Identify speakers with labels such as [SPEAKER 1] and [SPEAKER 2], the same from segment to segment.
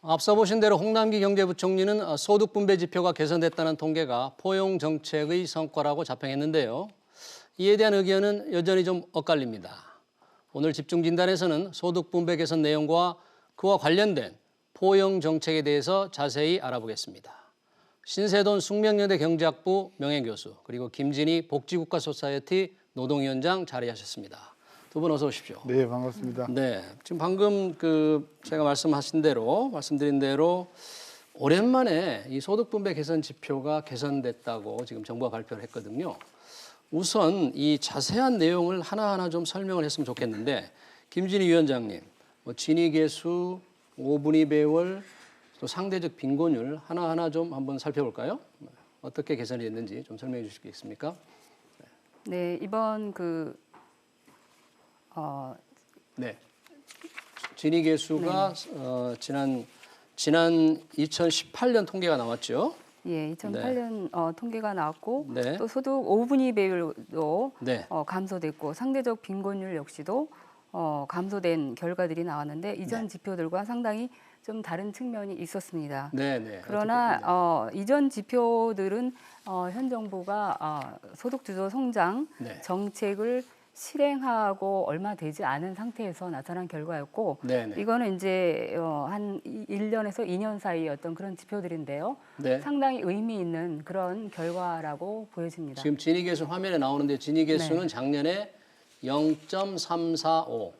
[SPEAKER 1] 앞서 보신 대로 홍남기 경제부총리는 소득 분배 지표가 개선됐다는 통계가 포용 정책의 성과라고 자평했는데요. 이에 대한 의견은 여전히 좀 엇갈립니다. 오늘 집중 진단에서는 소득 분배 개선 내용과 그와 관련된 포용 정책에 대해서 자세히 알아보겠습니다. 신세돈 숙명여대 경제학부 명예교수 그리고 김진희 복지국가 소사이어티 노동위원장 자리하셨습니다. 두 분 어서 오십시오.
[SPEAKER 2] 네, 반갑습니다.
[SPEAKER 1] 네, 지금 방금 제가 말씀드린 대로 오랜만에 이 소득 분배 개선 지표가 개선됐다고 지금 정부가 발표를 했거든요. 우선 이 자세한 내용을 하나하나 좀 설명을 했으면 좋겠는데 김진희 위원장님, 진위계수, 5분위 배열, 또 상대적 빈곤율 하나하나 좀 한번 살펴볼까요? 어떻게 개선이 됐는지 좀 설명해 주시겠습니까?
[SPEAKER 3] 네, 이번
[SPEAKER 1] 네. 진위계수가 지난 2018년 통계가 나왔죠.
[SPEAKER 3] 예, 2008년 통계가 나왔고
[SPEAKER 1] 네.
[SPEAKER 3] 또 소득 5분위 배율도
[SPEAKER 1] 네.
[SPEAKER 3] 감소됐고 상대적 빈곤율 역시도 감소된 결과들이 나왔는데 이전 지표들과 상당히 좀 다른 측면이 있었습니다.
[SPEAKER 1] 네.
[SPEAKER 3] 그러나 이전 지표들은 현 정부가 소득 주도 성장
[SPEAKER 1] 네.
[SPEAKER 3] 정책을 실행하고 얼마 되지 않은 상태에서 나타난 결과였고
[SPEAKER 1] 네.
[SPEAKER 3] 이거는 이제 한 1년에서 2년 사이의 어떤 그런 지표들인데요.
[SPEAKER 1] 네.
[SPEAKER 3] 상당히 의미 있는 그런 결과라고 보여집니다.
[SPEAKER 1] 지금 진위계수 화면에 나오는데 진위계수는
[SPEAKER 3] 네.
[SPEAKER 1] 작년에 0.345,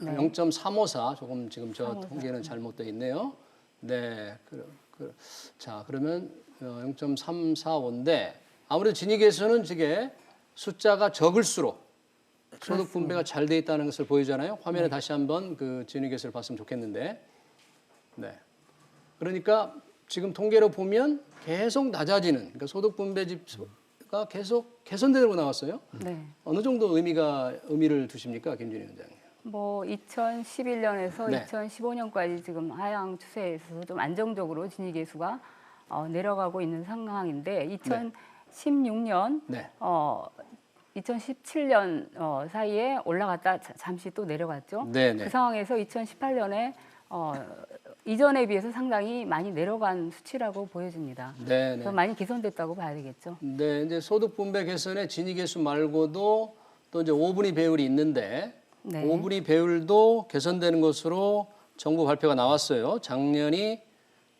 [SPEAKER 1] 0.354 조금 지금 저
[SPEAKER 3] 354.
[SPEAKER 1] 통계는 잘못되어 있네요. 네, 자 그러면 0.345인데 아무래도 진위계수는 이게 숫자가 적을수록 소득 분배가 잘 돼 있다는 것을 보이잖아요. 화면에 다시 한번 그 진위계수를 봤으면 좋겠는데, 네. 그러니까 지금 통계로 보면 계속 낮아지는, 그러니까 소득 분배 지표가 계속 개선되고 나왔어요.
[SPEAKER 3] 네.
[SPEAKER 1] 어느 정도 의미를 두십니까, 김진희 위원장님?
[SPEAKER 3] 뭐 2011년에서
[SPEAKER 1] 네.
[SPEAKER 3] 2015년까지 지금 하향 추세에 있어서 좀 안정적으로 진위계수가 내려가고 있는 상황인데 2016년,
[SPEAKER 1] 네.
[SPEAKER 3] 2017년 사이에 올라갔다 잠시 또 내려갔죠.
[SPEAKER 1] 네네.
[SPEAKER 3] 그 상황에서 2018년에 이전에 비해서 상당히 많이 내려간 수치라고 보여집니다.
[SPEAKER 1] 네네.
[SPEAKER 3] 그래서 많이 개선됐다고 봐야 되겠죠.
[SPEAKER 1] 네, 이제 소득 분배 개선에 진위계수 말고도 또 이제 5분위 배율이 있는데
[SPEAKER 3] 네.
[SPEAKER 1] 5분위 배율도 개선되는 것으로 정부 발표가 나왔어요. 작년이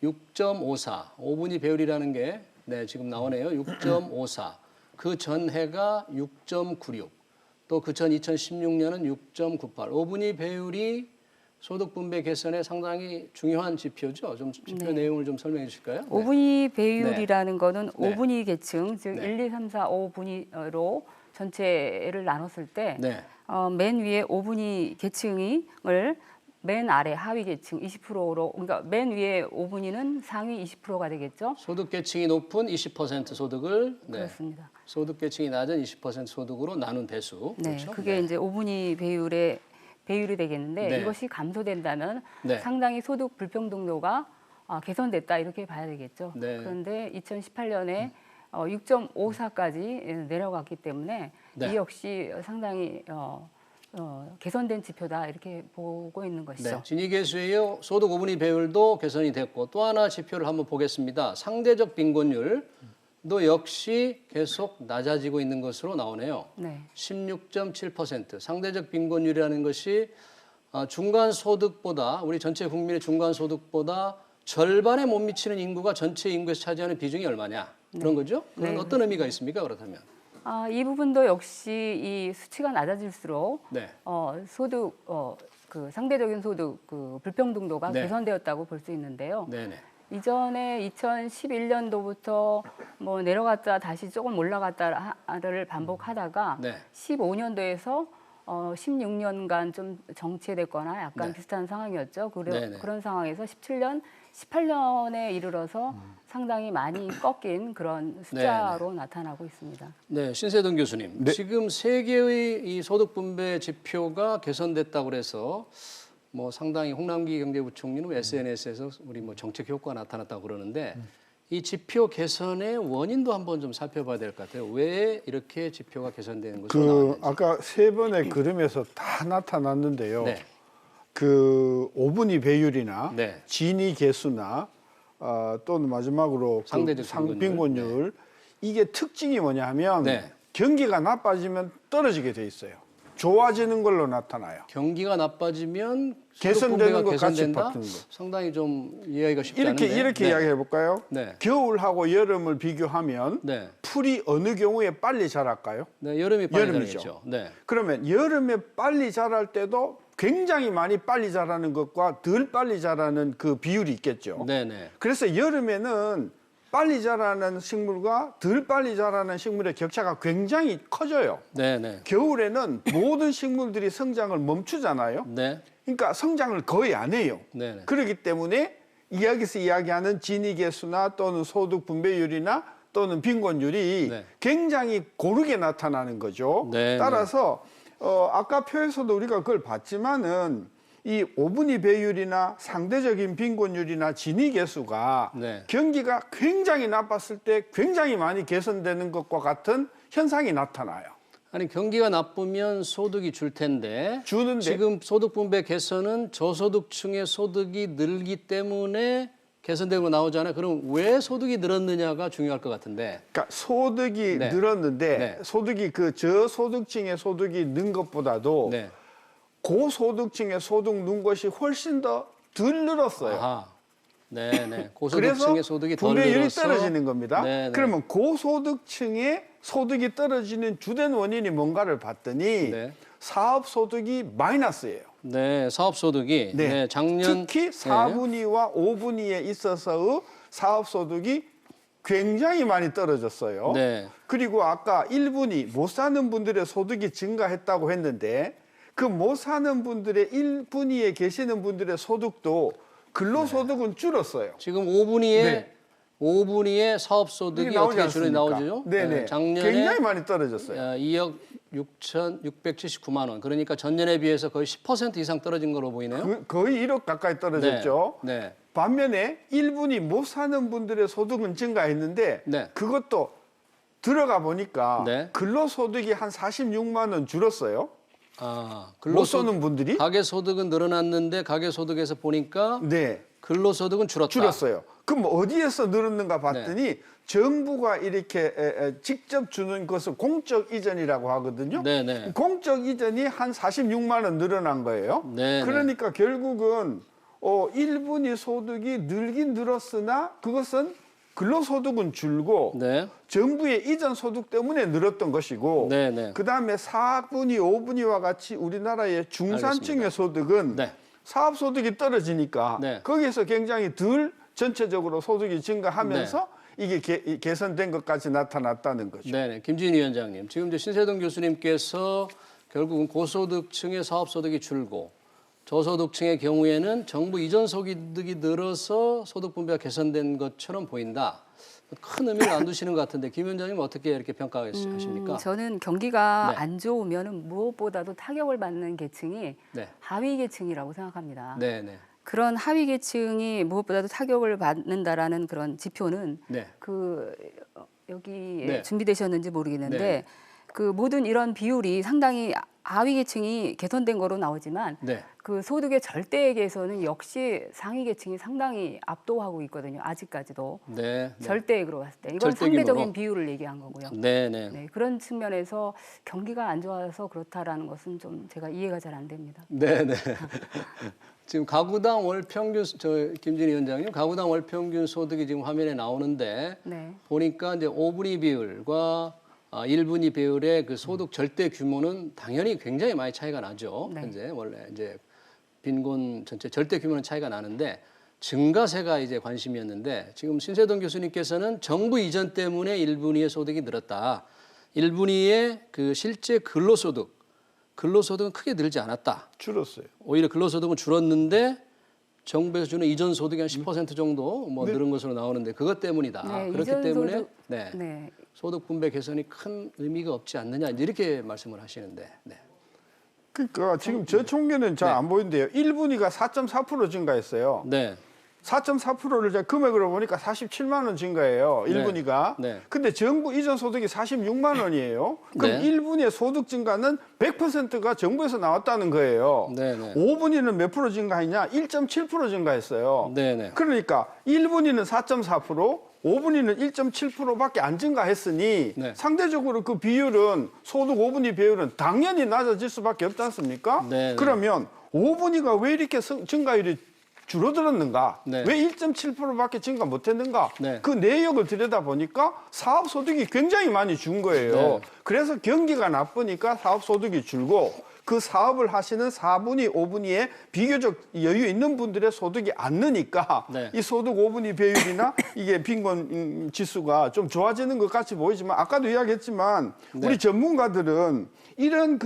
[SPEAKER 1] 6.54, 5분위 배율이라는 게 네, 지금 나오네요. 6.54. 그 전해가 6.96. 또 그 전 2016년은 6.98. 5분위 배율이 소득 분배 개선에 상당히 중요한 지표죠. 좀 지표 내용을 좀 설명해 주실까요?
[SPEAKER 3] 5분위 배율이라는 거는
[SPEAKER 1] 네.
[SPEAKER 3] 5분위 계층, 즉
[SPEAKER 1] 네.
[SPEAKER 3] 1, 2, 3, 4, 5분위로 전체를 나눴을 때
[SPEAKER 1] 네.
[SPEAKER 3] 맨 위에 5분위 계층을 맨 아래 하위 계층 20%로, 그러니까 맨 위에 5분위는 상위 20%가 되겠죠.
[SPEAKER 1] 소득 계층이 높은 20% 소득을
[SPEAKER 3] 그렇습니다.
[SPEAKER 1] 소득 계층이 낮은 20% 소득으로 나눈 배수.
[SPEAKER 3] 네,
[SPEAKER 1] 그렇죠?
[SPEAKER 3] 그게 이제 5분위 배율이 되겠는데
[SPEAKER 1] 네.
[SPEAKER 3] 이것이 감소된다면
[SPEAKER 1] 네.
[SPEAKER 3] 상당히 소득 불평등도가 개선됐다 이렇게 봐야 되겠죠.
[SPEAKER 1] 네.
[SPEAKER 3] 그런데 2018년에 6.54까지 내려갔기 때문에
[SPEAKER 1] 네.
[SPEAKER 3] 이 역시 상당히 개선된 지표다 이렇게 보고 있는 것이죠.
[SPEAKER 1] 네, 진위계수의 소득 5분위 배율도 개선이 됐고 또 하나 지표를 한번 보겠습니다. 상대적 빈곤율도 역시 계속 낮아지고 있는 것으로 나오네요.
[SPEAKER 3] 네.
[SPEAKER 1] 16.7%. 상대적 빈곤율이라는 것이 중간 소득보다 우리 전체 국민의 중간 소득보다 절반에 못 미치는 인구가 전체 인구에서 차지하는 비중이 얼마냐 그런 거죠? 그건
[SPEAKER 3] 네,
[SPEAKER 1] 어떤 의미가 있습니까? 그렇다면?
[SPEAKER 3] 이 부분도 역시 이 수치가 낮아질수록
[SPEAKER 1] 네.
[SPEAKER 3] 소득 그 상대적인 소득 그 불평등도가
[SPEAKER 1] 네.
[SPEAKER 3] 개선되었다고 볼 수 있는데요.
[SPEAKER 1] 네네.
[SPEAKER 3] 이전에 2011년도부터 뭐 내려갔다 다시 조금 올라갔다를 반복하다가
[SPEAKER 1] 네.
[SPEAKER 3] 15년도에서 16년간 좀 정체됐거나 약간
[SPEAKER 1] 네.
[SPEAKER 3] 비슷한 상황이었죠.
[SPEAKER 1] 네네.
[SPEAKER 3] 그런 상황에서 17년, 18년에 이르러서 상당히 많이 꺾인 그런 숫자로 나타나고 있습니다.
[SPEAKER 1] 네, 신세동 교수님.
[SPEAKER 2] 네.
[SPEAKER 1] 지금 세계의 이 소득 분배 지표가 개선됐다고 그래서 뭐 상당히 홍남기 경제부총리는 SNS에서 우리 뭐 정책 효과가 나타났다고 그러는데 이 지표 개선의 원인도 한번 좀 살펴봐야 될 것 같아요. 왜 이렇게 지표가 개선되는 것으로 나왔는지.
[SPEAKER 2] 아까 세 번의 그림에서 다 나타났는데요.
[SPEAKER 1] 네.
[SPEAKER 2] 그 오분위 배율이나
[SPEAKER 1] 네.
[SPEAKER 2] 진위 계수나 또는 마지막으로
[SPEAKER 1] 상대적
[SPEAKER 2] 상빈곤율 이게 특징이 뭐냐면
[SPEAKER 1] 네.
[SPEAKER 2] 경기가 나빠지면 떨어지게 돼 있어요. 좋아지는 걸로 나타나요.
[SPEAKER 1] 경기가 나빠지면
[SPEAKER 2] 개선되는
[SPEAKER 1] 소득분배가
[SPEAKER 2] 것 같이
[SPEAKER 1] 개선된다?
[SPEAKER 2] 바뀌는 거.
[SPEAKER 1] 상당히 좀 이해하기가 쉽지
[SPEAKER 2] 이렇게
[SPEAKER 1] 않은데.
[SPEAKER 2] 이렇게
[SPEAKER 1] 네.
[SPEAKER 2] 이야기해 볼까요?
[SPEAKER 1] 네.
[SPEAKER 2] 겨울하고 여름을 비교하면
[SPEAKER 1] 네.
[SPEAKER 2] 풀이 어느 경우에 빨리 자랄까요?
[SPEAKER 1] 네, 여름이 빨리
[SPEAKER 2] 여름이죠.
[SPEAKER 1] 자라겠죠. 네.
[SPEAKER 2] 그러면 여름에 빨리 자랄 때도 굉장히 많이 빨리 자라는 것과 덜 빨리 자라는 그 비율이 있겠죠.
[SPEAKER 1] 네, 네.
[SPEAKER 2] 그래서 여름에는 빨리 자라는 식물과 덜 빨리 자라는 식물의 격차가 굉장히 커져요.
[SPEAKER 1] 네, 네.
[SPEAKER 2] 겨울에는 모든 식물들이 성장을 멈추잖아요.
[SPEAKER 1] 네.
[SPEAKER 2] 그러니까 성장을 거의 안 해요.
[SPEAKER 1] 네, 네.
[SPEAKER 2] 그렇기 때문에 여기서 이야기하는 진위계수나 또는 소득 분배율이나 또는 빈곤율이
[SPEAKER 1] 네.
[SPEAKER 2] 굉장히 고르게 나타나는 거죠.
[SPEAKER 1] 네,
[SPEAKER 2] 따라서 아까 표에서도 우리가 그걸 봤지만은 이 오분위 배율이나 상대적인 빈곤율이나 진위계수가
[SPEAKER 1] 네.
[SPEAKER 2] 경기가 굉장히 나빴을 때 굉장히 많이 개선되는 것과 같은 현상이 나타나요.
[SPEAKER 1] 아니 경기가 나쁘면 소득이 줄 텐데
[SPEAKER 2] 주는데
[SPEAKER 1] 지금 소득 분배 개선은 저소득층의 소득이 늘기 때문에 개선되고 나오잖아요. 그럼 왜 소득이 늘었느냐가 중요할 것 같은데.
[SPEAKER 2] 그러니까 소득이
[SPEAKER 1] 네.
[SPEAKER 2] 늘었는데
[SPEAKER 1] 네.
[SPEAKER 2] 소득이 그 저소득층의 소득이 는 것보다도
[SPEAKER 1] 네.
[SPEAKER 2] 고소득층의 소득 는 것이 훨씬 더 덜 늘었어요.
[SPEAKER 1] 아하. 네, 네.
[SPEAKER 2] 그래서
[SPEAKER 1] 고소득층의 소득이 덜
[SPEAKER 2] 분배율이
[SPEAKER 1] 늘어서
[SPEAKER 2] 떨어지는 겁니다.
[SPEAKER 1] 네, 네.
[SPEAKER 2] 그러면 고소득층의 소득이 떨어지는 주된 원인이 뭔가를 봤더니
[SPEAKER 1] 네.
[SPEAKER 2] 사업 소득이 마이너스예요.
[SPEAKER 1] 네, 사업 소득이 네, 작년
[SPEAKER 2] 특히 4분위와 5분위에 있어서의 사업 소득이 굉장히 많이 떨어졌어요.
[SPEAKER 1] 네.
[SPEAKER 2] 그리고 아까 1분위 못 사는 분들의 소득이 증가했다고 했는데 그 못 사는 분들의 1분위에 계시는 분들의 소득도 근로소득은 줄었어요.
[SPEAKER 1] 지금 5분위에
[SPEAKER 2] 네.
[SPEAKER 1] 5분위의 사업 소득이
[SPEAKER 2] 이게 나오지
[SPEAKER 1] 어떻게 줄이
[SPEAKER 2] 않습니까?
[SPEAKER 1] 나오죠?
[SPEAKER 2] 네네.
[SPEAKER 1] 작년에
[SPEAKER 2] 굉장히 많이 떨어졌어요.
[SPEAKER 1] 2억 6,679만 원. 그러니까 전년에 비해서 거의 10% 이상 떨어진 걸로 보이네요.
[SPEAKER 2] 거의 1억 가까이 떨어졌죠.
[SPEAKER 1] 네. 네.
[SPEAKER 2] 반면에 1분위 못 사는 분들의 소득은 증가했는데
[SPEAKER 1] 네.
[SPEAKER 2] 그것도 들어가 보니까
[SPEAKER 1] 네.
[SPEAKER 2] 근로소득이 한 46만 원 줄었어요.
[SPEAKER 1] 아,
[SPEAKER 2] 못 쓰는 분들이
[SPEAKER 1] 가계 소득은 늘어났는데 가계 소득에서 보니까
[SPEAKER 2] 네.
[SPEAKER 1] 근로 소득은 줄었다.
[SPEAKER 2] 줄었어요. 그럼 어디에서 늘었는가 봤더니
[SPEAKER 1] 네.
[SPEAKER 2] 정부가 이렇게 직접 주는 것을 공적 이전이라고 하거든요.
[SPEAKER 1] 네, 네.
[SPEAKER 2] 공적 이전이 한 46만 원 늘어난 거예요.
[SPEAKER 1] 네,
[SPEAKER 2] 그러니까 결국은 1분위 소득이 늘긴 늘었으나 그것은 근로소득은 줄고
[SPEAKER 1] 네.
[SPEAKER 2] 정부의 이전 소득 때문에 늘었던 것이고
[SPEAKER 1] 네, 네.
[SPEAKER 2] 그다음에 4분위, 5분위와 같이 우리나라의 중산층의
[SPEAKER 1] 알겠습니다.
[SPEAKER 2] 소득은
[SPEAKER 1] 네.
[SPEAKER 2] 사업 소득이 떨어지니까
[SPEAKER 1] 네.
[SPEAKER 2] 거기에서 굉장히 덜 전체적으로 소득이 증가하면서
[SPEAKER 1] 네.
[SPEAKER 2] 이게 개선된 것까지 나타났다는 거죠.
[SPEAKER 1] 네, 네. 김주인 위원장님. 지금 이제 신세동 교수님께서 결국은 고소득층의 사업 소득이 줄고 저소득층의 경우에는 정부 이전 소득이 늘어서 소득 분배가 개선된 것처럼 보인다. 큰 의미를 안 두시는 것 같은데 김 위원장님 어떻게 이렇게 평가하십니까?
[SPEAKER 3] 저는 경기가
[SPEAKER 1] 네.
[SPEAKER 3] 안 좋으면 무엇보다도 타격을 받는 계층이
[SPEAKER 1] 네.
[SPEAKER 3] 하위 계층이라고 생각합니다.
[SPEAKER 1] 네, 네.
[SPEAKER 3] 그런 하위 계층이 무엇보다도 타격을 받는다라는 그런 지표는
[SPEAKER 1] 네.
[SPEAKER 3] 여기
[SPEAKER 1] 네.
[SPEAKER 3] 준비되셨는지 모르겠는데
[SPEAKER 1] 네.
[SPEAKER 3] 그 모든 이런 비율이 상당히 하위 계층이 개선된 거로 나오지만
[SPEAKER 1] 네.
[SPEAKER 3] 그 소득의 절대액에서는 역시 상위 계층이 상당히 압도하고 있거든요. 아직까지도
[SPEAKER 1] 네. 네.
[SPEAKER 3] 절대액으로 봤을 때 이건
[SPEAKER 1] 절대액으로.
[SPEAKER 3] 상대적인 비율을 얘기한 거고요.
[SPEAKER 1] 네, 네.
[SPEAKER 3] 네, 그런 측면에서 경기가 안 좋아서 그렇다라는 것은 좀 제가 이해가 잘 안 됩니다.
[SPEAKER 1] 네, 네. 지금 가구당 월 평균 김진 위원장님 가구당 월 평균 소득이 지금 화면에 나오는데
[SPEAKER 3] 네.
[SPEAKER 1] 보니까 이제 5분위 비율과 1분위 비율의 그 소득 절대 규모는 당연히 굉장히 많이 차이가 나죠.
[SPEAKER 3] 네.
[SPEAKER 1] 현재 원래 이제 빈곤 전체 절대 규모는 차이가 나는데 증가세가 이제 관심이었는데 지금 신세동 교수님께서는 정부 이전 때문에 1분위의 소득이 늘었다. 1분위의 그 실제 근로소득은 크게 늘지 않았다.
[SPEAKER 2] 줄었어요.
[SPEAKER 1] 오히려 근로소득은 줄었는데 정부에서 주는 이전 소득이 한 10% 정도 뭐
[SPEAKER 2] 네.
[SPEAKER 1] 늘은 것으로 나오는데 그것 때문이다.
[SPEAKER 3] 네,
[SPEAKER 1] 그렇기
[SPEAKER 3] 이전
[SPEAKER 1] 때문에
[SPEAKER 3] 소득-
[SPEAKER 1] 네.
[SPEAKER 3] 네.
[SPEAKER 1] 소득 분배 개선이 큰 의미가 없지 않느냐 이렇게 말씀을 하시는데. 네.
[SPEAKER 2] 그러니까 지금 저 총계는 잘 안 보이는데요. 1분위가 4.4% 증가했어요.
[SPEAKER 1] 네.
[SPEAKER 2] 4.4%를 제가 금액으로 보니까 47만 원 증가해요.
[SPEAKER 1] 네.
[SPEAKER 2] 1분위가.
[SPEAKER 1] 네.
[SPEAKER 2] 근데 정부 이전 소득이 46만 원이에요. 그럼
[SPEAKER 1] 네.
[SPEAKER 2] 1분위의 소득 증가는 100%가 정부에서 나왔다는 거예요.
[SPEAKER 1] 네, 네.
[SPEAKER 2] 5분위는 몇 프로 증가했냐? 1.7% 증가했어요.
[SPEAKER 1] 네, 네.
[SPEAKER 2] 그러니까 1분위는 4.4%, 5분위는 1.7%밖에 안 증가했으니
[SPEAKER 1] 네.
[SPEAKER 2] 상대적으로 그 비율은 소득 5분위 비율은 당연히 낮아질 수밖에 없지 않습니까?
[SPEAKER 1] 네, 네.
[SPEAKER 2] 그러면 5분위가 왜 이렇게 증가율이 줄어들었는가?
[SPEAKER 1] 네.
[SPEAKER 2] 왜 1.7%밖에 증가 못했는가?
[SPEAKER 1] 네.
[SPEAKER 2] 그 내역을 들여다보니까 사업소득이 굉장히 많이 준 거예요.
[SPEAKER 1] 네.
[SPEAKER 2] 그래서 경기가 나쁘니까 사업소득이 줄고 그 사업을 하시는 4분위, 5분위에 비교적 여유 있는 분들의 소득이 안 느니까
[SPEAKER 1] 네.
[SPEAKER 2] 이 소득 5분위 배율이나 이게 빈곤 지수가 좀 좋아지는 것 같이 보이지만 아까도 이야기했지만
[SPEAKER 1] 네.
[SPEAKER 2] 우리 전문가들은 이런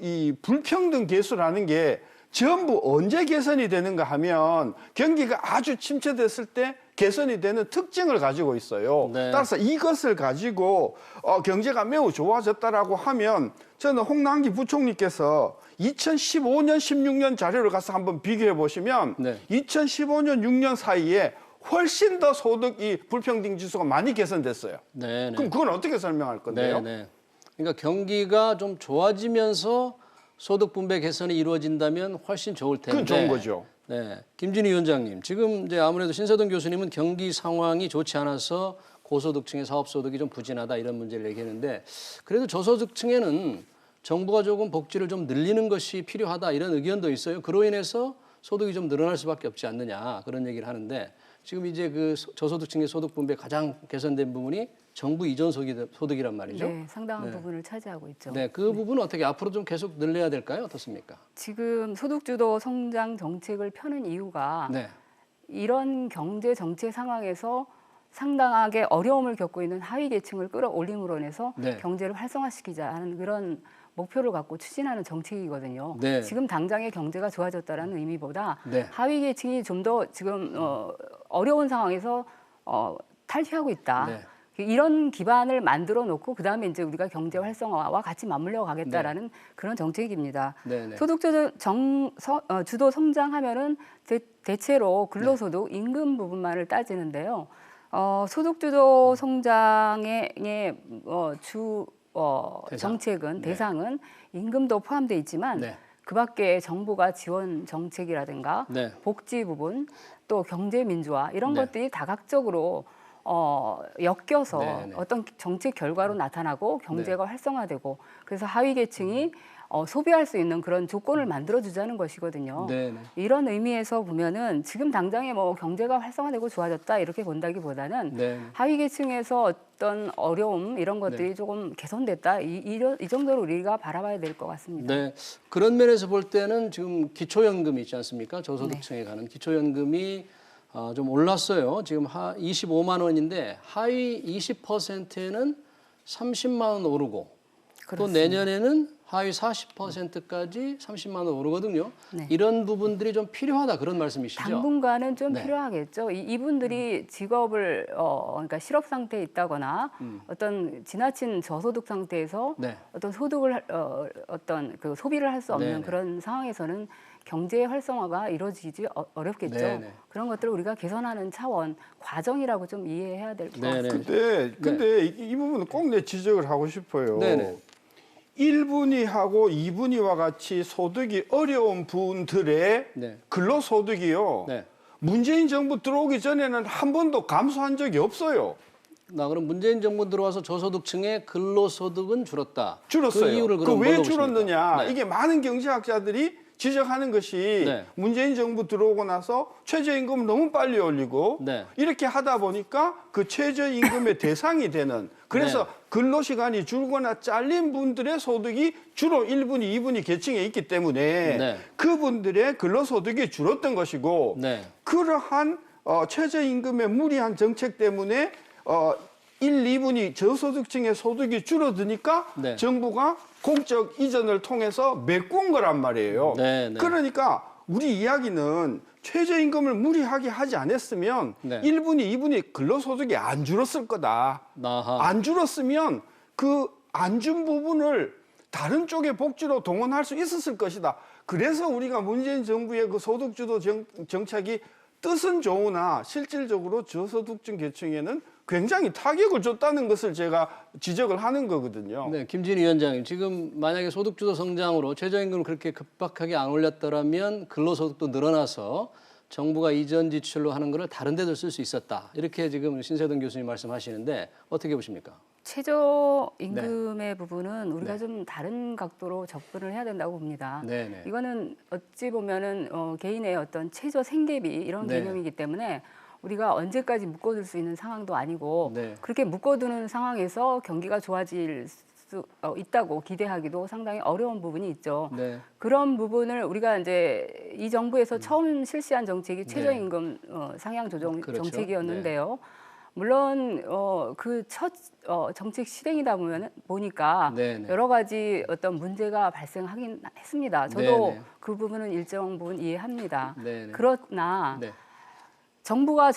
[SPEAKER 2] 이 불평등 계수라는 게 전부 언제 개선이 되는가 하면 경기가 아주 침체됐을 때 개선이 되는 특징을 가지고 있어요.
[SPEAKER 1] 네.
[SPEAKER 2] 따라서 이것을 가지고 경제가 매우 좋아졌다라고 하면 저는 홍남기 부총리께서 2015년, 16년 자료를 가서 한번 비교해 보시면
[SPEAKER 1] 네.
[SPEAKER 2] 2015년, 6년 사이에 훨씬 더 소득 이 불평등 지수가 많이 개선됐어요.
[SPEAKER 1] 네, 네.
[SPEAKER 2] 그럼 그건 어떻게 설명할 건데요?
[SPEAKER 1] 네, 네. 그러니까 경기가 좀 좋아지면서 소득 분배 개선이 이루어진다면 훨씬 좋을 텐데.
[SPEAKER 2] 그건 좋은 거죠.
[SPEAKER 1] 네, 김진희 위원장님, 지금 이제 아무래도 신서동 교수님은 경기 상황이 좋지 않아서 고소득층의 사업소득이 좀 부진하다 이런 문제를 얘기했는데, 그래도 저소득층에는 정부가 조금 복지를 좀 늘리는 것이 필요하다 이런 의견도 있어요. 그로 인해서 소득이 좀 늘어날 수밖에 없지 않느냐 그런 얘기를 하는데, 지금 이제 그 저소득층의 소득 분배 가장 개선된 부분이 정부 이전 소득이란 말이죠.
[SPEAKER 3] 네, 상당한
[SPEAKER 1] 네.
[SPEAKER 3] 부분을 차지하고 있죠.
[SPEAKER 1] 네, 그 부분은 어떻게 앞으로 좀 계속 늘려야 될까요? 어떻습니까?
[SPEAKER 3] 지금 소득주도 성장 정책을 펴는 이유가
[SPEAKER 1] 네,
[SPEAKER 3] 이런 경제 정책 상황에서 상당하게 어려움을 겪고 있는 하위 계층을 끌어올림으로 인해서
[SPEAKER 1] 네.
[SPEAKER 3] 경제를 활성화시키자 하는 그런 목표를 갖고 추진하는 정책이거든요.
[SPEAKER 1] 네.
[SPEAKER 3] 지금 당장의 경제가 좋아졌다라는 의미보다
[SPEAKER 1] 네.
[SPEAKER 3] 하위 계층이 좀 더 지금 어려운 상황에서 탈피하고 있다.
[SPEAKER 1] 네.
[SPEAKER 3] 이런 기반을 만들어 놓고 그다음에 이제 우리가 경제 활성화와 같이 맞물려 가겠다라는 그런 정책입니다.
[SPEAKER 1] 네, 네.
[SPEAKER 3] 소득주도 주도 성장하면은 대체로 근로소득, 임금 부분만을 따지는데요. 소득주도 성장의 정책은 대상은 임금도 포함되어 있지만
[SPEAKER 1] 네.
[SPEAKER 3] 그밖에 정부가 지원 정책이라든가
[SPEAKER 1] 네.
[SPEAKER 3] 복지 부분 또 경제 민주화 이런
[SPEAKER 1] 네.
[SPEAKER 3] 것들이 다각적으로 엮여서
[SPEAKER 1] 네, 네.
[SPEAKER 3] 어떤 정책 결과로 나타나고 경제가 활성화되고 그래서 하위 계층이 소비할 수 있는 그런 조건을 만들어주자는 것이거든요.
[SPEAKER 1] 네, 네.
[SPEAKER 3] 이런 의미에서 보면은 지금 당장에 뭐 경제가 활성화되고 좋아졌다 이렇게 본다기보다는
[SPEAKER 1] 네.
[SPEAKER 3] 하위 계층에서 어떤 어려움 이런 것들이 조금 개선됐다 이 정도로 우리가 바라봐야 될 것 같습니다.
[SPEAKER 1] 네, 그런 면에서 볼 때는 지금 기초연금이 있지 않습니까? 저소득층에 가는 기초연금이 좀 올랐어요. 지금 25만 원인데 하위 20%는 30만 원 오르고 또
[SPEAKER 3] 그렇습니다.
[SPEAKER 1] 내년에는 하위 40%까지 30만 원 오르거든요.
[SPEAKER 3] 네.
[SPEAKER 1] 이런 부분들이 좀 필요하다 그런 말씀이시죠?
[SPEAKER 3] 당분간은 좀
[SPEAKER 1] 네.
[SPEAKER 3] 필요하겠죠. 이분들이 직업을 그러니까 실업 상태에 있다거나 어떤 지나친 저소득 상태에서
[SPEAKER 1] 네.
[SPEAKER 3] 어떤 소득을 어떤 그 소비를 할 수 없는
[SPEAKER 1] 네네.
[SPEAKER 3] 그런 상황에서는 경제 활성화가 이루어지지 어렵겠죠.
[SPEAKER 1] 네네.
[SPEAKER 3] 그런 것들을 우리가 개선하는 차원 과정이라고 좀 이해해야 될 것
[SPEAKER 1] 네네.
[SPEAKER 3] 같습니다.
[SPEAKER 2] 근데 이 부분은 꼭 내 지적을 하고 싶어요.
[SPEAKER 1] 네네.
[SPEAKER 2] 1분위하고 2분위와 같이 소득이 어려운 분들의
[SPEAKER 1] 네.
[SPEAKER 2] 근로소득이요.
[SPEAKER 1] 네.
[SPEAKER 2] 문재인 정부 들어오기 전에는 한 번도 감소한 적이 없어요.
[SPEAKER 1] 그럼 문재인 정부 들어와서 저소득층의 근로소득은 줄었다.
[SPEAKER 2] 줄었어요.
[SPEAKER 1] 그 이유를 그럼
[SPEAKER 2] 왜
[SPEAKER 1] 뭘로 보십니까?
[SPEAKER 2] 줄었느냐?
[SPEAKER 1] 네.
[SPEAKER 2] 이게 많은 경제학자들이 지적하는 것이
[SPEAKER 1] 네.
[SPEAKER 2] 문재인 정부 들어오고 나서 최저임금을 너무 빨리 올리고
[SPEAKER 1] 네.
[SPEAKER 2] 이렇게 하다 보니까 그 최저임금의 대상이 되는 그래서
[SPEAKER 1] 네.
[SPEAKER 2] 근로시간이 줄거나 잘린 분들의 소득이 주로 1분위, 2분위 계층에 있기 때문에
[SPEAKER 1] 네.
[SPEAKER 2] 그분들의 근로소득이 줄었던 것이고
[SPEAKER 1] 네.
[SPEAKER 2] 그러한 최저임금의 무리한 정책 때문에 1, 2분위 저소득층의 소득이 줄어드니까
[SPEAKER 1] 네.
[SPEAKER 2] 정부가 공적 이전을 통해서 메꾼 거란 말이에요.
[SPEAKER 1] 네, 네.
[SPEAKER 2] 그러니까 우리 이야기는 최저임금을 무리하게 하지 않았으면
[SPEAKER 1] 네.
[SPEAKER 2] 1분위, 2분위 근로소득이 안 줄었을 거다.
[SPEAKER 1] 아하.
[SPEAKER 2] 안 줄었으면 그 안 준 부분을 다른 쪽의 복지로 동원할 수 있었을 것이다. 그래서 우리가 문재인 정부의 그 소득주도 정책이 뜻은 좋으나 실질적으로 저소득층 계층에는 굉장히 타격을 줬다는 것을 제가 지적을 하는 거거든요.
[SPEAKER 1] 네, 김진희 위원장님, 지금 만약에 소득주도 성장으로 최저임금을 그렇게 급박하게 안 올렸더라면 근로소득도 늘어나서 정부가 이전 지출로 하는 거를 다른 데도 쓸 수 있었다. 이렇게 지금 신세동 교수님 말씀하시는데 어떻게 보십니까?
[SPEAKER 3] 최저임금의 부분은 우리가
[SPEAKER 1] 네.
[SPEAKER 3] 좀 다른 각도로 접근을 해야 된다고 봅니다.
[SPEAKER 1] 네네.
[SPEAKER 3] 이거는 어찌 보면은 개인의 어떤 최저 생계비 이런
[SPEAKER 1] 네.
[SPEAKER 3] 개념이기 때문에 우리가 언제까지 묶어둘 수 있는 상황도 아니고
[SPEAKER 1] 네.
[SPEAKER 3] 그렇게 묶어두는 상황에서 경기가 좋아질 수 있다고 기대하기도 상당히 어려운 부분이 있죠.
[SPEAKER 1] 네.
[SPEAKER 3] 그런 부분을 우리가 이제 이 정부에서 처음 실시한 정책이
[SPEAKER 1] 네.
[SPEAKER 3] 최저임금 상향 조정
[SPEAKER 1] 그렇죠.
[SPEAKER 3] 정책이었는데요. 물론 그 첫 정책 실행이다 보니까
[SPEAKER 1] 네네.
[SPEAKER 3] 여러 가지 어떤 문제가 발생하긴 했습니다. 저도
[SPEAKER 1] 네네.
[SPEAKER 3] 그 부분은 일정 부분 이해합니다.
[SPEAKER 1] 네네.
[SPEAKER 3] 그러나
[SPEAKER 1] 네.
[SPEAKER 3] 정부가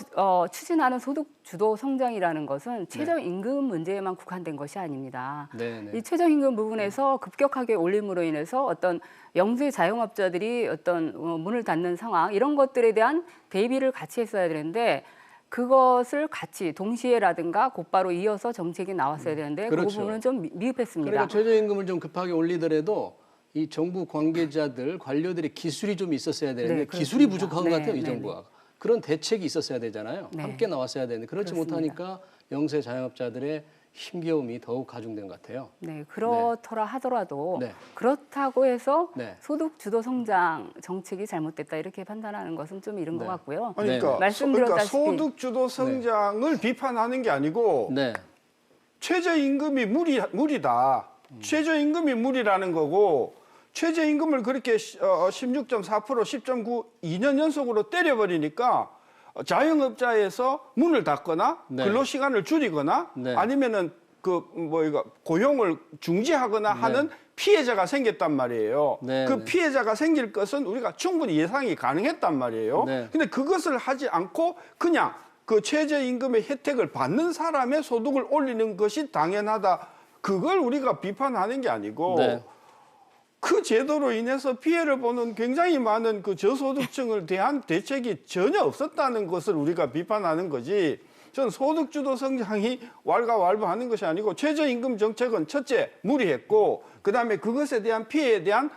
[SPEAKER 3] 추진하는 소득 주도 성장이라는 것은 최저임금 문제에만 국한된 것이 아닙니다.
[SPEAKER 1] 네네.
[SPEAKER 3] 이 최저임금 부분에서 급격하게 올림으로 인해서 어떤 영세 자영업자들이 어떤 문을 닫는 상황 이런 것들에 대한 대비를 같이 했어야 되는데 그것을 같이 동시에라든가 곧바로 이어서 정책이 나왔어야 되는데 그
[SPEAKER 1] 그렇죠.
[SPEAKER 3] 부분은 좀 미흡했습니다.
[SPEAKER 1] 그러니까 최저임금을 좀 급하게 올리더라도 이 정부 관계자들, 관료들의 기술이 좀 있었어야 되는데
[SPEAKER 3] 네,
[SPEAKER 1] 기술이
[SPEAKER 3] 그렇습니다.
[SPEAKER 1] 부족한 것
[SPEAKER 3] 네,
[SPEAKER 1] 같아요, 이
[SPEAKER 3] 네,
[SPEAKER 1] 정부가. 그런 대책이 있었어야 되잖아요.
[SPEAKER 3] 네.
[SPEAKER 1] 함께 나왔어야 되는데 그렇지
[SPEAKER 3] 그렇습니다.
[SPEAKER 1] 못하니까 영세 자영업자들의 힘겨움이 더욱 가중된 것 같아요.
[SPEAKER 3] 네, 그렇더라 하더라도
[SPEAKER 1] 네.
[SPEAKER 3] 그렇다고 해서
[SPEAKER 1] 네.
[SPEAKER 3] 소득 주도 성장 정책이 잘못됐다 이렇게 판단하는 것은 좀 이른
[SPEAKER 1] 네.
[SPEAKER 3] 것 같고요.
[SPEAKER 2] 아니, 그러니까,
[SPEAKER 1] 네.
[SPEAKER 3] 말씀드렸다시피
[SPEAKER 2] 소득주도 성장을 비판하는 게 아니고
[SPEAKER 1] 네.
[SPEAKER 2] 최저임금이 무리다. 최저임금이 무리라는 거고 최저임금을 그렇게 16.4%, 10.9 2년 연속으로 때려버리니까 자영업자에서 문을 닫거나
[SPEAKER 1] 네.
[SPEAKER 2] 근로시간을 줄이거나
[SPEAKER 1] 네.
[SPEAKER 2] 아니면은 이거 고용을 중지하거나 하는 피해자가 생겼단 말이에요.
[SPEAKER 1] 네,
[SPEAKER 2] 그
[SPEAKER 1] 네.
[SPEAKER 2] 피해자가 생길 것은 우리가 충분히 예상이 가능했단 말이에요.
[SPEAKER 1] 네.
[SPEAKER 2] 근데 그것을 하지 않고 그냥 그 최저임금의 혜택을 받는 사람의 소득을 올리는 것이 당연하다. 그걸 우리가 비판하는 게 아니고
[SPEAKER 1] 네.
[SPEAKER 2] 그 제도로 인해서 피해를 보는 굉장히 많은 그 저소득층을 대한 대책이 전혀 없었다는 것을 우리가 비판하는 거지. 저는 소득주도 성장이 왈가왈부하는 것이 아니고 최저임금 정책은 첫째 무리했고 그다음에 그것에 대한 피해에 대한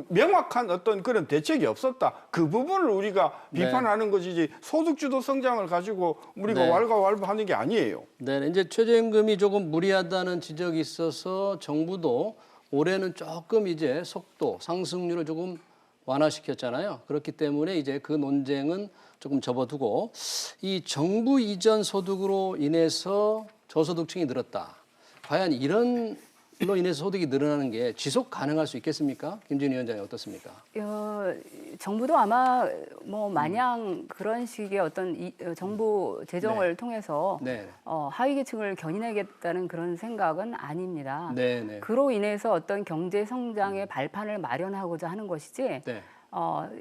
[SPEAKER 2] 명확한 어떤 그런 대책이 없었다. 그 부분을 우리가 비판하는 것이지 소득주도 성장을 가지고 우리가
[SPEAKER 1] 네.
[SPEAKER 2] 왈가왈부하는 게 아니에요.
[SPEAKER 1] 네, 이제 최저임금이 조금 무리하다는 지적이 있어서 정부도 올해는 조금 이제 속도, 상승률을 조금 완화시켰잖아요. 그렇기 때문에 이제 그 논쟁은 조금 접어두고 이 정부 이전 소득으로 인해서 저소득층이 늘었다. 과연 이런 로 인해서 소득이 늘어나는 게 지속 가능할 수 있겠습니까? 김진희 위원장이 어떻습니까?
[SPEAKER 3] 정부도 아마 뭐 마냥 그런 식의 어떤 정부 재정을 통해서
[SPEAKER 1] 네.
[SPEAKER 3] 하위 계층을 견인하겠다는 그런 생각은 아닙니다.
[SPEAKER 1] 네, 네.
[SPEAKER 3] 그로 인해서 어떤 경제 성장의 발판을 마련하고자 하는 것이지.
[SPEAKER 1] 네.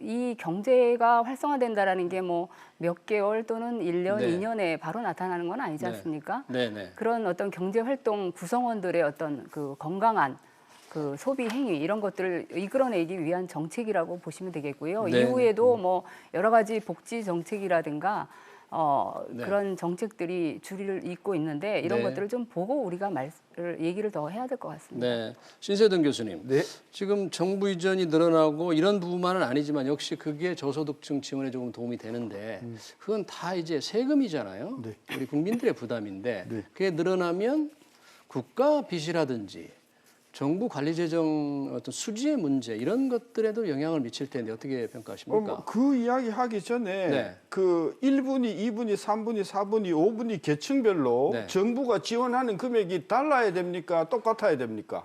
[SPEAKER 3] 이 경제가 활성화된다라는 게 뭐 몇 개월 또는 1년,
[SPEAKER 1] 네.
[SPEAKER 3] 2년에 바로 나타나는 건 아니지 않습니까?
[SPEAKER 1] 네, 네.
[SPEAKER 3] 그런 어떤 경제 활동 구성원들의 어떤 그 건강한 그 소비 행위 이런 것들을 이끌어내기 위한 정책이라고 보시면 되겠고요.
[SPEAKER 1] 네.
[SPEAKER 3] 이후에도 뭐 여러 가지 복지 정책이라든가
[SPEAKER 1] 네.
[SPEAKER 3] 그런 정책들이 주리를 잇고 있는데 이런
[SPEAKER 1] 네.
[SPEAKER 3] 것들을 좀 보고 우리가 얘기를 더 해야 될 것 같습니다.
[SPEAKER 1] 네. 신세동 교수님.
[SPEAKER 2] 네.
[SPEAKER 1] 지금 정부 이전이 늘어나고 이런 부분만은 아니지만 역시 그게 저소득층 지원에 조금 도움이 되는데 그건 다 이제 세금이잖아요.
[SPEAKER 2] 네.
[SPEAKER 1] 우리 국민들의 부담인데
[SPEAKER 2] 네.
[SPEAKER 1] 그게 늘어나면 국가 빚이라든지 정부 관리 재정 어떤 수지의 문제 이런 것들에도 영향을 미칠 텐데 어떻게 평가하십니까?
[SPEAKER 2] 그 이야기 하기 전에
[SPEAKER 1] 네.
[SPEAKER 2] 그 1분위, 2분위, 3분위, 4분위, 5분위 계층별로
[SPEAKER 1] 네.
[SPEAKER 2] 정부가 지원하는 금액이 달라야 됩니까? 똑같아야 됩니까?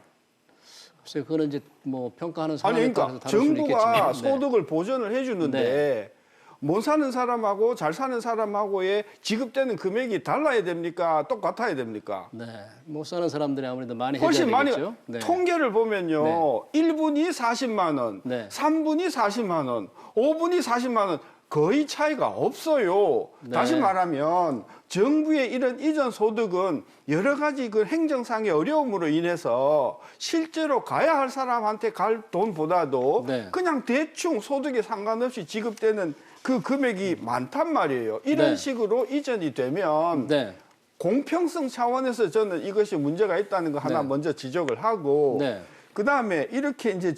[SPEAKER 1] 글쎄 그거는 이제 뭐 평가하는
[SPEAKER 2] 아니
[SPEAKER 1] 사람에
[SPEAKER 2] 그러니까
[SPEAKER 1] 따라서 다를 수는
[SPEAKER 2] 정부가
[SPEAKER 1] 있겠지만. 네.
[SPEAKER 2] 소득을 보전을 해주는데 못 사는 사람하고 잘 사는 사람하고의 지급되는 금액이 달라야 됩니까? 똑같아야 됩니까?
[SPEAKER 1] 네. 못 사는 사람들이 아무래도 많이
[SPEAKER 2] 훨씬
[SPEAKER 1] 해줘야
[SPEAKER 2] 많이
[SPEAKER 1] 되겠죠. 네.
[SPEAKER 2] 통계를 보면요.
[SPEAKER 1] 네.
[SPEAKER 2] 1분이 40만 원,
[SPEAKER 1] 네.
[SPEAKER 2] 3분이 40만 원, 5분이 40만 원 거의 차이가 없어요.
[SPEAKER 1] 네.
[SPEAKER 2] 다시 말하면 정부의 이런 이전 소득은 여러 가지 그 행정상의 어려움으로 인해서 실제로 가야 할 사람한테 갈 돈보다도
[SPEAKER 1] 네.
[SPEAKER 2] 그냥 대충 소득에 상관없이 지급되는 그 금액이 많단 말이에요. 이런
[SPEAKER 1] 네.
[SPEAKER 2] 식으로 이전이 되면
[SPEAKER 1] 네.
[SPEAKER 2] 공평성 차원에서 저는 이것이 문제가 있다는 거 하나
[SPEAKER 1] 네.
[SPEAKER 2] 먼저 지적을 하고
[SPEAKER 1] 네.
[SPEAKER 2] 그다음에 이렇게 이제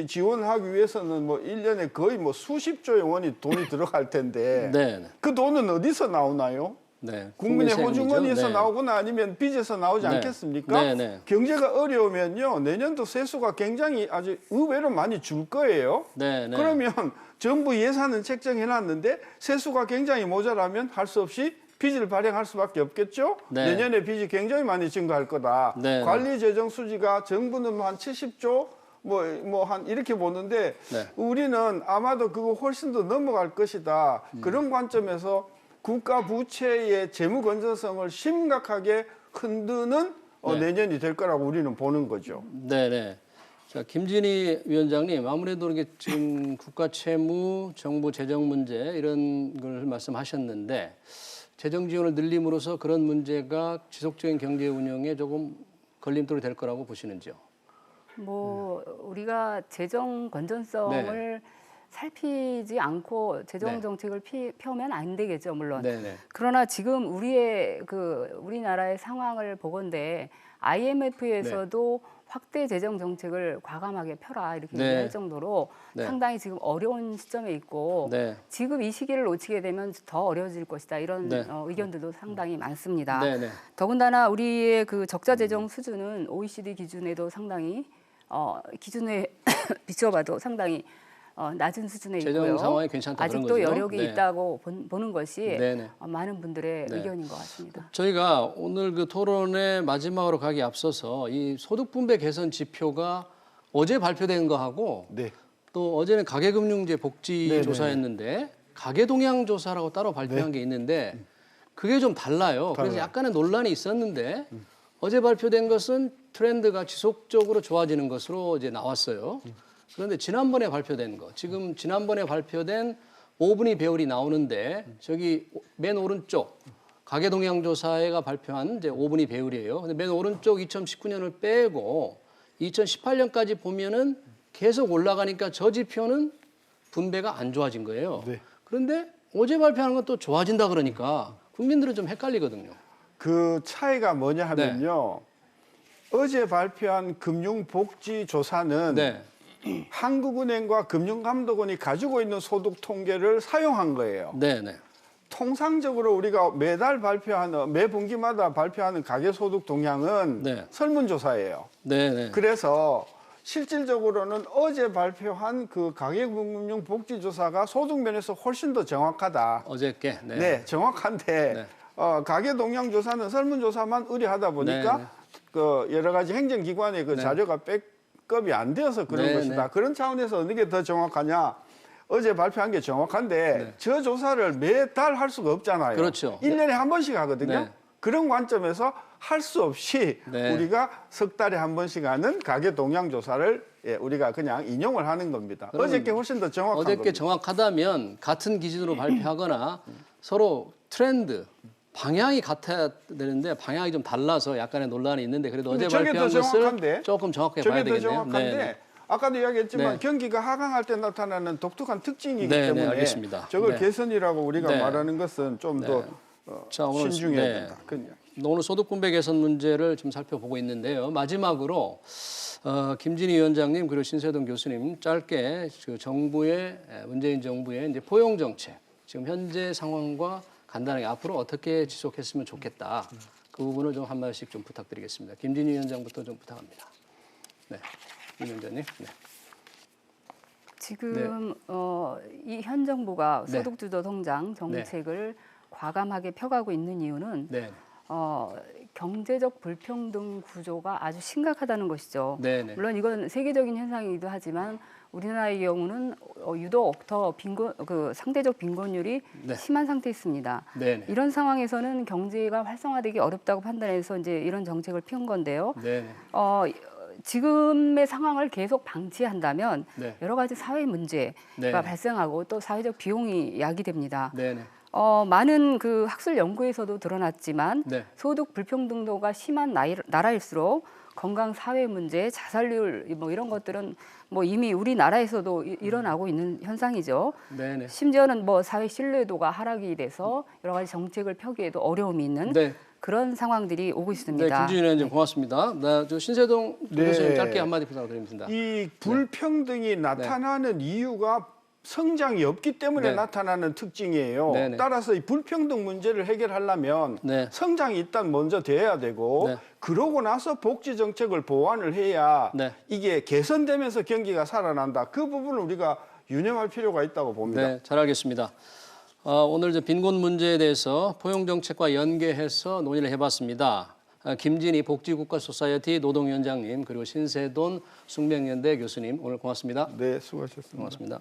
[SPEAKER 2] 지원을 하기 위해서는 뭐 1년에 거의 뭐 수십조의 원이 돈이 들어갈 텐데
[SPEAKER 1] 네.
[SPEAKER 2] 그 돈은 어디서 나오나요?
[SPEAKER 1] 네.
[SPEAKER 2] 국민의
[SPEAKER 1] 세금이죠.
[SPEAKER 2] 호주머니에서
[SPEAKER 1] 네.
[SPEAKER 2] 나오거나 아니면 빚에서 나오지
[SPEAKER 1] 네.
[SPEAKER 2] 않겠습니까?
[SPEAKER 1] 네, 네.
[SPEAKER 2] 경제가 어려우면요. 내년도 세수가 굉장히 아주 의외로 많이 줄 거예요.
[SPEAKER 1] 네, 네.
[SPEAKER 2] 그러면 정부 예산은 책정해놨는데 세수가 굉장히 모자라면 할 수 없이 빚을 발행할 수밖에 없겠죠.
[SPEAKER 1] 네.
[SPEAKER 2] 내년에 빚이 굉장히 많이 증가할 거다.
[SPEAKER 1] 네.
[SPEAKER 2] 관리 재정 수지가 정부는 뭐 한 70조 뭐 한 이렇게 보는데
[SPEAKER 1] 네.
[SPEAKER 2] 우리는 아마도 그거 훨씬 더 넘어갈 것이다. 그런 관점에서 국가 부채의 재무 건전성을 심각하게 흔드는
[SPEAKER 1] 네.
[SPEAKER 2] 내년이 될 거라고 우리는 보는 거죠.
[SPEAKER 1] 네, 네. 자, 김진희 위원장님, 아무래도 이게 지금 국가 채무, 정부 재정 문제 이런 걸 말씀하셨는데 재정 지원을 늘림으로써 그런 문제가 지속적인 경제 운영에 조금 걸림돌이 될 거라고 보시는지요?
[SPEAKER 3] 뭐 우리가 재정 건전성을 살피지 않고 재정
[SPEAKER 1] 네.
[SPEAKER 3] 정책을 펴면 안 되겠죠, 물론.
[SPEAKER 1] 네, 네.
[SPEAKER 3] 그러나 지금 우리나라의 상황을 보건대 IMF에서도 확대 재정 정책을 과감하게 펴라 이렇게
[SPEAKER 1] 네.
[SPEAKER 3] 얘기할 정도로
[SPEAKER 1] 네.
[SPEAKER 3] 상당히 지금 어려운 시점에 있고
[SPEAKER 1] 네.
[SPEAKER 3] 지금 이 시기를 놓치게 되면 더 어려워질 것이다 이런
[SPEAKER 1] 네.
[SPEAKER 3] 의견들도 상당히 많습니다.
[SPEAKER 1] 네, 네.
[SPEAKER 3] 더군다나 우리의 그 적자 재정 수준은 OECD 기준에도 상당히 기준에 비춰봐도 상당히 낮은 수준에
[SPEAKER 1] 재정
[SPEAKER 3] 있고요.
[SPEAKER 1] 상황이 괜찮다 그런
[SPEAKER 3] 아직도
[SPEAKER 1] 거죠?
[SPEAKER 3] 여력이
[SPEAKER 1] 네.
[SPEAKER 3] 있다고 보는 것이
[SPEAKER 1] 네네.
[SPEAKER 3] 많은 분들의
[SPEAKER 1] 네.
[SPEAKER 3] 의견인 것 같습니다.
[SPEAKER 1] 저희가 오늘 그 토론의 마지막으로 가기 앞서서 이 소득 분배 개선 지표가 어제 발표된 거하고
[SPEAKER 2] 네.
[SPEAKER 1] 또 어제는 가계금융제 복지
[SPEAKER 2] 네네네.
[SPEAKER 1] 조사였는데 가계동향 조사라고 따로 발표한 게 있는데 그게 좀 달라요. 그래서
[SPEAKER 2] 달라요.
[SPEAKER 1] 약간의 논란이 있었는데 어제 발표된 것은 트렌드가 지속적으로 좋아지는 것으로 이제 나왔어요. 그런데 지난번에 발표된 거, 지금 지난번에 발표된 5분위 배율이 나오는데 저기 맨 오른쪽 가계동향조사회가 발표한 이제 5분위 배율이에요. 근데 맨 오른쪽 2019년을 빼고 2018년까지 보면은 계속 올라가니까 저 지표는 분배가 안 좋아진 거예요.
[SPEAKER 2] 네.
[SPEAKER 1] 그런데 어제 발표한 건 또 좋아진다 그러니까 국민들은 좀 헷갈리거든요.
[SPEAKER 2] 그 차이가 뭐냐 하면요. 어제 발표한 금융복지조사는
[SPEAKER 1] 네.
[SPEAKER 2] 한국은행과 금융감독원이 가지고 있는 소득 통계를 사용한 거예요.
[SPEAKER 1] 네, 네.
[SPEAKER 2] 통상적으로 우리가 매달 발표하는 매 분기마다 발표하는 가계소득 동향은
[SPEAKER 1] 네.
[SPEAKER 2] 설문조사예요.
[SPEAKER 1] 네, 네.
[SPEAKER 2] 그래서 실질적으로는 어제 발표한 그 가계금융복지조사가 소득면에서 훨씬 더 정확하다.
[SPEAKER 1] 어저께. 네.
[SPEAKER 2] 네, 정확한데
[SPEAKER 1] 네.
[SPEAKER 2] 가계동향조사는 설문조사만 의뢰하다 보니까
[SPEAKER 1] 네, 네.
[SPEAKER 2] 그 여러 가지 행정기관의 그
[SPEAKER 1] 네.
[SPEAKER 2] 자료가 백업이 안 되어서 그런
[SPEAKER 1] 네,
[SPEAKER 2] 것이다.
[SPEAKER 1] 네.
[SPEAKER 2] 그런 차원에서 어느 게 더 정확하냐? 어제 발표한 게 정확한데
[SPEAKER 1] 네.
[SPEAKER 2] 저 조사를 매달 할 수가 없잖아요.
[SPEAKER 1] 그렇죠.
[SPEAKER 2] 1년에 한 번씩 하거든요.
[SPEAKER 1] 네.
[SPEAKER 2] 그런 관점에서 할 수 없이
[SPEAKER 1] 네.
[SPEAKER 2] 우리가 석 달에 한 번씩 하는 가계동향조사를 우리가 그냥 인용을 하는 겁니다.
[SPEAKER 1] 그러면
[SPEAKER 2] 어저께 훨씬 더 정확한
[SPEAKER 1] 어저께
[SPEAKER 2] 겁니다.
[SPEAKER 1] 정확하다면 같은 기준으로 발표하거나 서로 트렌드 방향이 같아야 되는데 방향이 좀 달라서 약간의 논란이 있는데 그래도 어제
[SPEAKER 2] 근데 저게
[SPEAKER 1] 발표한
[SPEAKER 2] 더
[SPEAKER 1] 것을
[SPEAKER 2] 정확한데?
[SPEAKER 1] 조금 정확하게 봐야
[SPEAKER 2] 저게 더
[SPEAKER 1] 되겠네요.
[SPEAKER 2] 정확한데
[SPEAKER 1] 네, 네.
[SPEAKER 2] 아까도 이야기했지만
[SPEAKER 1] 네.
[SPEAKER 2] 경기가 하강할 때 나타나는 독특한 특징이기
[SPEAKER 1] 네, 네,
[SPEAKER 2] 때문에
[SPEAKER 1] 알겠습니다.
[SPEAKER 2] 저걸
[SPEAKER 1] 네.
[SPEAKER 2] 개선이라고 우리가
[SPEAKER 1] 네.
[SPEAKER 2] 말하는 것은 좀 더
[SPEAKER 1] 자, 오늘
[SPEAKER 2] 신중해야
[SPEAKER 1] 네.
[SPEAKER 2] 된다. 그런 이야기.
[SPEAKER 1] 오늘 소득 분배 개선 문제를 좀 살펴보고 있는데요. 마지막으로 김진희 위원장님 그리고 신세동 교수님 짧게 그 정부의 문재인 정부의 이제 포용 정책 지금 현재 상황과 간단하게 앞으로 어떻게 지속했으면 좋겠다. 그 부분을 좀 한 말씩 좀 부탁드리겠습니다. 김진희 위원장부터 좀 부탁합니다. 네, 임 위원장님. 네.
[SPEAKER 3] 지금 이 현 정부가
[SPEAKER 1] 네.
[SPEAKER 3] 소득주도 성장 정책을 과감하게 펴가고 있는 이유는
[SPEAKER 1] 네.
[SPEAKER 3] 경제적 불평등 구조가 아주 심각하다는 것이죠.
[SPEAKER 1] 네, 네.
[SPEAKER 3] 물론 이건 세계적인 현상이기도 하지만 우리나라의 경우는 유독 더 상대적 빈곤율이
[SPEAKER 1] 네.
[SPEAKER 3] 심한 상태에 있습니다.
[SPEAKER 1] 네, 네.
[SPEAKER 3] 이런 상황에서는 경제가 활성화되기 어렵다고 판단해서 이제 이런 정책을 피운 건데요.
[SPEAKER 1] 네, 네.
[SPEAKER 3] 지금의 상황을 계속 방치한다면
[SPEAKER 1] 네.
[SPEAKER 3] 여러 가지 사회 문제가
[SPEAKER 1] 네.
[SPEAKER 3] 발생하고 또 사회적 비용이 야기됩니다.
[SPEAKER 1] 네, 네.
[SPEAKER 3] 많은 그 학술 연구에서도 드러났지만
[SPEAKER 1] 네.
[SPEAKER 3] 소득 불평등도가 심한 나라일수록 건강 사회 문제, 자살률 뭐 이런 것들은 뭐 이미 우리나라에서도 일어나고 있는 현상이죠.
[SPEAKER 1] 네네.
[SPEAKER 3] 심지어는 뭐 사회 신뢰도가 하락이 돼서 여러 가지 정책을 펴기에도 어려움이 있는
[SPEAKER 1] 네.
[SPEAKER 3] 그런 상황들이 오고 있습니다.
[SPEAKER 1] 네, 김준일 의원님 고맙습니다. 저 신세동
[SPEAKER 2] 네.
[SPEAKER 1] 교수님 짧게 한마디 부탁드립니다.
[SPEAKER 2] 이 불평등이 나타나는 이유가 성장이 없기 때문에
[SPEAKER 1] 네.
[SPEAKER 2] 나타나는 특징이에요.
[SPEAKER 1] 네네.
[SPEAKER 2] 따라서 이 불평등 문제를 해결하려면
[SPEAKER 1] 네.
[SPEAKER 2] 성장이 일단 먼저 돼야 되고
[SPEAKER 1] 네.
[SPEAKER 2] 그러고 나서 복지 정책을 보완을 해야
[SPEAKER 1] 네.
[SPEAKER 2] 이게 개선되면서 경기가 살아난다. 그 부분을 우리가 유념할 필요가 있다고 봅니다.
[SPEAKER 1] 네, 잘 알겠습니다. 오늘 빈곤 문제에 대해서 포용 정책과 연계해서 논의를 해봤습니다. 김진희 복지국가소사이어티 노동위원장님 그리고 신세돈 숙명연대 교수님 오늘 고맙습니다.
[SPEAKER 2] 네, 수고하셨습니다.
[SPEAKER 1] 고맙습니다.